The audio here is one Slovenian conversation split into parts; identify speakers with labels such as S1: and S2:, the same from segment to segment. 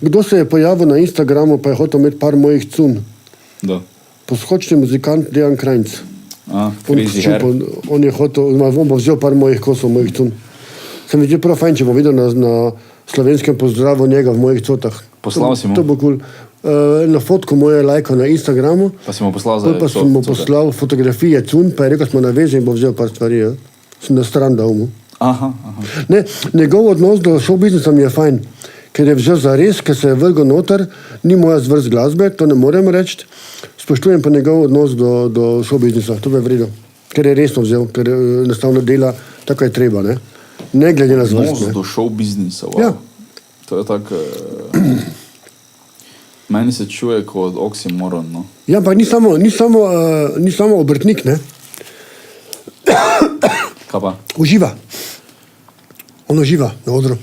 S1: Kdo se je pojavil na Instagramu, pa je hotel imeti par mojih cun?
S2: Da.
S1: Poshočni muzikant Dejan Krajnc. On je hotel, on bo vzel par mojih kosov, mojih cun. Se mi zdi prav fajn, če bo videl na slovenskem pozdravu njega v mojih cotah.
S2: Poslal si mu?
S1: To bo cool. Na fotko moje lajko na Instagramu.
S2: Pa si mu poslal za
S1: pa sem mu poslal fotografije cun, pa je rekel, smo na vezi in bo vzel par stvari. Ja. Sem na stran dal mu.
S2: Aha.
S1: Ne, njegov odnos do show biznisa mi je fajn, ker je vzel za res, ker se je vrgel noter, ni moja zvrst glasbe, to ne morem reči. Spoštujem pa njegov odnos do show biznisa, to je vredno. Ker je resno vzel, ker enostavno dela tako je treba, ne glede na zvrst.
S2: Odnos do show biznisa, wow.
S1: Ja.
S2: To je tako... Meni se čuje kot oksimoron, no.
S1: Ja, pa ni samo obrtnik, ne?
S2: Kaj pa?
S1: Uživa. On uživa na odru.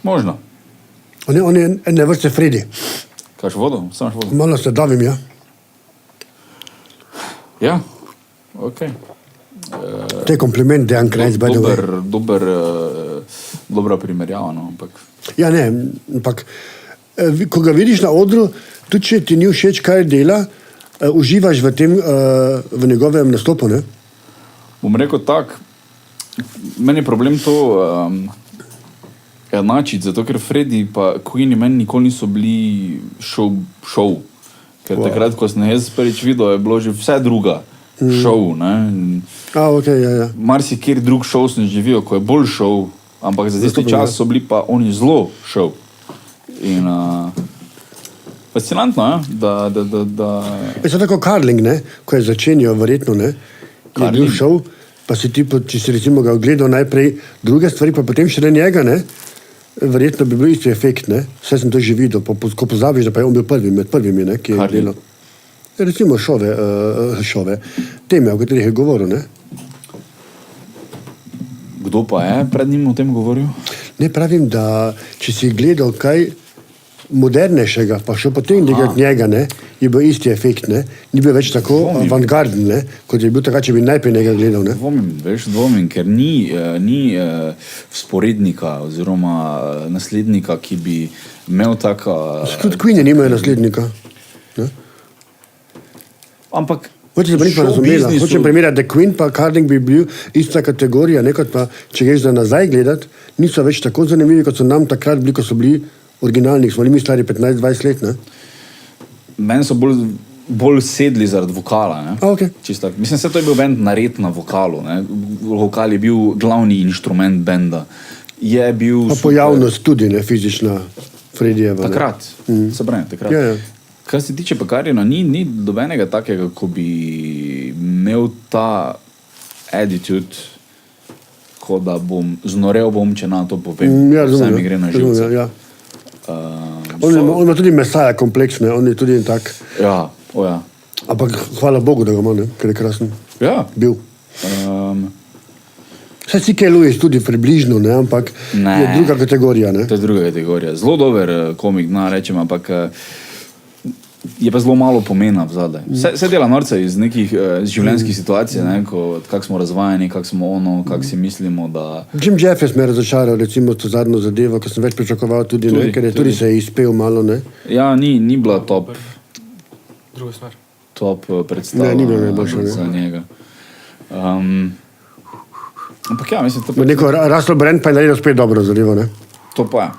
S2: Možno.
S1: On je ene vrste Freddy.
S2: Kaj še vodo? Samaš vodo?
S1: Malo se davim, ja.
S2: Ja, okej.
S1: To je kompliment, Dejan Krajnc, by the way.
S2: Dobra primerjava, no, ampak...
S1: Ja, ne, ampak ko ga vidiš na odru, tudi če ti ni všeč, kaj dela, uživaš v tem, v njegovem nastopu, ne?
S2: Bom rekel tak, meni je problem to enačiti, zato ker Freddy pa Queen meni nikoli niso bili show. Ker takrat, ko sem jaz prvič videl, je bilo že vse druga show, ne?
S1: Okay, ja.
S2: Marsikjer drug show sem živel, ko je bolj show, ampak za tisti čas so bili pa oni zelo show. In fascinantno, da...
S1: Je to tako Karling, ne? Ko je začenjal verjetno, ne? Je bil šov, pa si ti, če si recimo ga ogledal najprej druge stvari, pa potem še njega, ne? Verjetno bi bil isti efekt, ne? Vse sem to že videl, ko pozabiš, da pa je on bil med prvimi, ne? Ki je delal. Recimo šove, teme, o katerih je govoril, ne?
S2: Kdo pa je pred njim o tem govoril?
S1: Ne, pravim, da če si gledal kaj modernejšega, pa še potem njega, ne, je bil isti efekt, ne, ni bil več tako avantgarden, ne, kot je bil takrat, če bi najprej njega gledal, ne.
S2: Dvomim, ker ni vzporednika oziroma naslednika, ki bi imel taka...
S1: Tudi Queen nimajo naslednika, ne.
S2: Ampak...
S1: Hoče se pa nismo razumela, hočem primerjati, da Queen pa Karling bi bil ista kategorija, nekot pa, če greš za nazaj gledati, niso več tako zanimivi, kot so nam takrat bili, ko so bili originalni, smo mi stari 15-20 let, ne?
S2: Meni so bolj sedli zaradi vokala, ne?
S1: Okay.
S2: Čisto. Mislim, se to je bil bend nared na vokalu, ne? Vokal je bil glavni inštrument benda. Je bil...
S1: Pa pojavnost tudi, ne, fizična Freddyjeva.
S2: Takrat, se pravi, takrat.
S1: Ja.
S2: Kar se tiče pa Karjena, ni dobenega takega, ko bi imel ta attitude, ko da znorel bom, če na to povem.
S1: Ja,
S2: vsaj mi gre na živce.
S1: Ja. On ima tudi mesaja kompleksne, on je tudi tak.
S2: Ja,
S1: Ampak hvala Bogu, da ga ima, ne, ker je krasen.
S2: Ja.
S1: Bil. Saj si kaj Lewis tudi približno, ne, ampak je druga kategorija, ne.
S2: To je druga kategorija. Zelo dober komik, rečem, ampak je pa zelo malo pomena vzadaj. Se dela norca iz nekih življenjskih situacij, ne, kak smo razvajani, kak smo kak si mislimo, da...
S1: Jim Jeffers me je razočaral, recimo, to zadnjo zadevo, ko sem več pričakoval tudi, ne, ker je tudi se je izpel malo, ne.
S2: Ja, ni bila top.
S3: Druga smer.
S2: Top predstava za njega. Ampak ja, mislim, to pa...
S1: Neko Russell Brand pa je naredil spet dobro zadevo, ne.
S2: To pa je.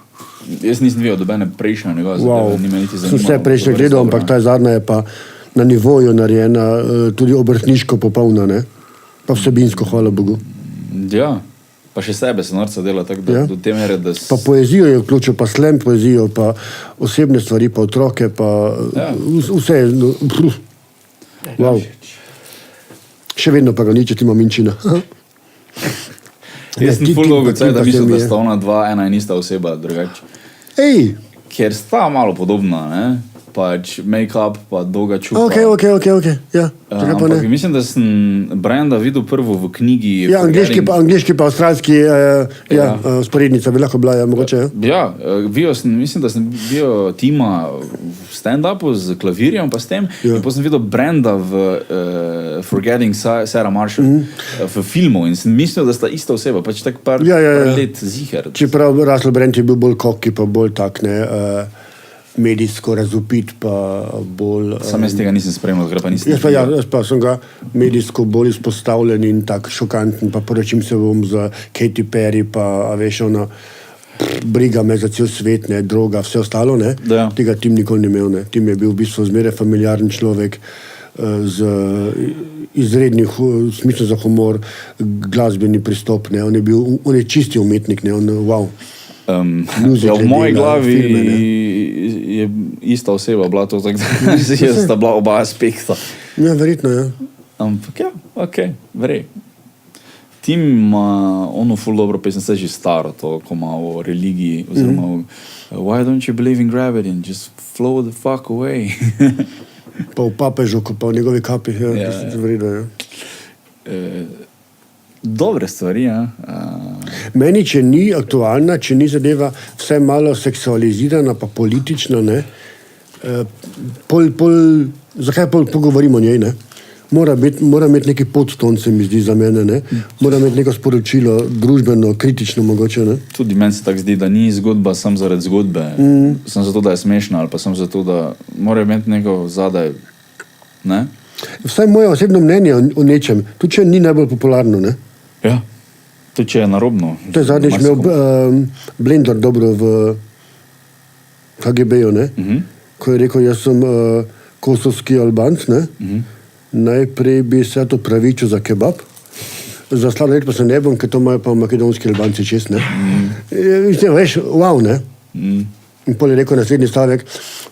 S2: Jaz nisem videl dobene prejšnje njegove zadeve, ni me niti zanimalo.
S1: Sem vse prejšnje gledal, ampak ta zadnja je pa na nivoju narejena, tudi obrtniško popolna, ne? Pa vsebinsko, hvala Bogu.
S2: Ja, pa še sebe se norca dela tako do te mere, da...
S1: Pa poezijo je vključil, pa slam poezijo, pa osebne stvari, pa otroke, pa vse je... Wow. Še vedno pa ga niče tima minčina.
S2: Jaz sem ful dolgo caj, da mislim, da sta ona dva, ena in ista oseba, drugače.
S1: Ej!
S2: Ker sta malo podobna, ne? Pač make-up, pa dolga čupa.
S1: Ok, ja.
S2: Ampak mislim, da sem Branda videl prvo v knjigi...
S1: Ja, angliški pa avstralski, sporednica bi lahko bila, ja, mogoče.
S2: Ja, mislim, da sem bil tima stand-upu z klavirjem, pa s tem.
S1: Ja.
S2: In potem sem videl Brenda v Forgetting Sarah Marshall v filmu in sem mislil, da sta ista oseba, pač tako par let ziher.
S1: Čeprav Russell Brand je bil bolj koki, pa bolj tak, ne, medijsko razupit, pa bolj...
S2: Sam jaz tega nisem spremljal, ker pa nisem...
S1: Jaz pa sem ga medijsko bolj izpostavljen in tak šokanten, pa poročim se bom za Katy Perry, pa a veš, ona briga me za cel svet, ne, droga, vse ostalo, ne.
S2: Ja.
S1: Tega Tim nikoli ne imel, ne. Tim je bil v bistvu zmeraj familiaren človek, z izrednim smislom za humor, glasbeni pristop, ne. On je čisti umetnik, ne, wow.
S2: Ja, v moji glavi je ista oseba bila to, tako da sta bila oba aspekta.
S1: Ja, verjetno, ja.
S2: Ampak ja, ok, verjetno. Tim ima ono ful dobro pesem, se je že staro to, ko ima o religiji, oziroma why don't you believe in gravity and just flow the fuck away.
S1: Pa v papežu, pa v njegovi kapi, ja, verjetno, ja.
S2: Dobre stvari, ja.
S1: Meni, če ni aktualna, če ni zadeva vse malo seksualizirana, pa politična, ne, zakaj pogovorimo o njej, ne? Mora imeti neki podton, se mi zdi za mene, ne? Mora imeti neko sporočilo, družbeno, kritično mogoče, ne?
S2: Tudi meni se tako zdi, da ni zgodba sam zaradi zgodbe, sem zato, da je smešna, ali pa sem zato, da mora imeti neko zadaj, ne?
S1: Vsaj moje osebno mnenje o nečem, tudi če ni najbolj popularno, ne?
S2: Ja, tudi če je narobno.
S1: To je zadnjič imel Blender dobro v KGB-ju, ne? Ko je rekel, jaz sem kosovski Albanc, ne? Najprej bi se to pravičil za kebab, za sladoled pa se ne bom, ker to imajo pa makedonski Albanci čest, ne? Veš, wow, ne? In pol je rekel naslednji stavek,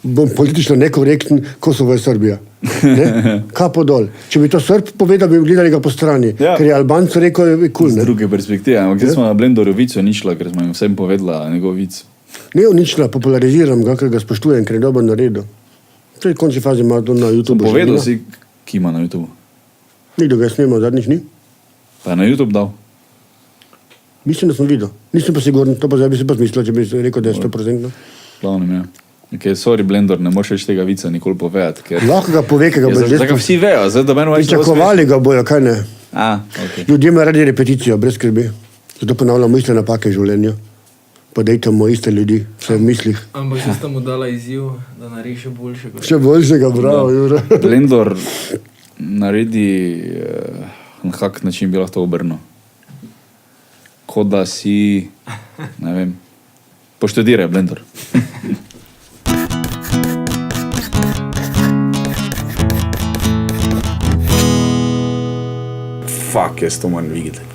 S1: bom politično nekorekten, Kosovo je Srbija. Ne? Kapo dol. Če bi to Srb povedal, bi gledali ga po strani, ker je Albanc rekel, je cool, ne?
S2: Z druge perspektive, ampak zdaj smo na Blenderju vico ničla, ker smo jim vsem povedala njegov vic.
S1: Ne ničla, populariziram ga, ker ga spoštujem, ker je dobro naredil. To je v končni fazi ima to na YouTube.
S2: Povedal si, ki ima na YouTube?
S1: Nikdo ga je snimal, zadnjič ni.
S2: Pa je na YouTube dal?
S1: Mislim, da sem videl. Nisem pa siguren, to pa zdaj bi se pa zmislil, če bi rekel, da je 100%.
S2: Glavnem, ja. Ok, sorry Blender, ne moreš več tega vica nikoli povedati, ker...
S1: Lahko ga pove, ker ga bo
S2: zdaj vsi vejo, zdaj da meni več...
S1: Pričakovali ga bojo, kaj ne?
S2: Ok.
S1: Ljudje imajo radi repeticijo, brez skrbi. Zato ponavljamo iste napake v življenju. Pa dejtamo iste ljudi, vse v mislih.
S3: Ampak jaz sem mu dala izziv, da naredi še boljšega.
S1: Še boljšega, bravo, Jura.
S2: Blender naredi, na kak način bi lahko to obrnil. Kot da si, ne vem, poštudiraj Blender. Fuck, jaz to moram videti.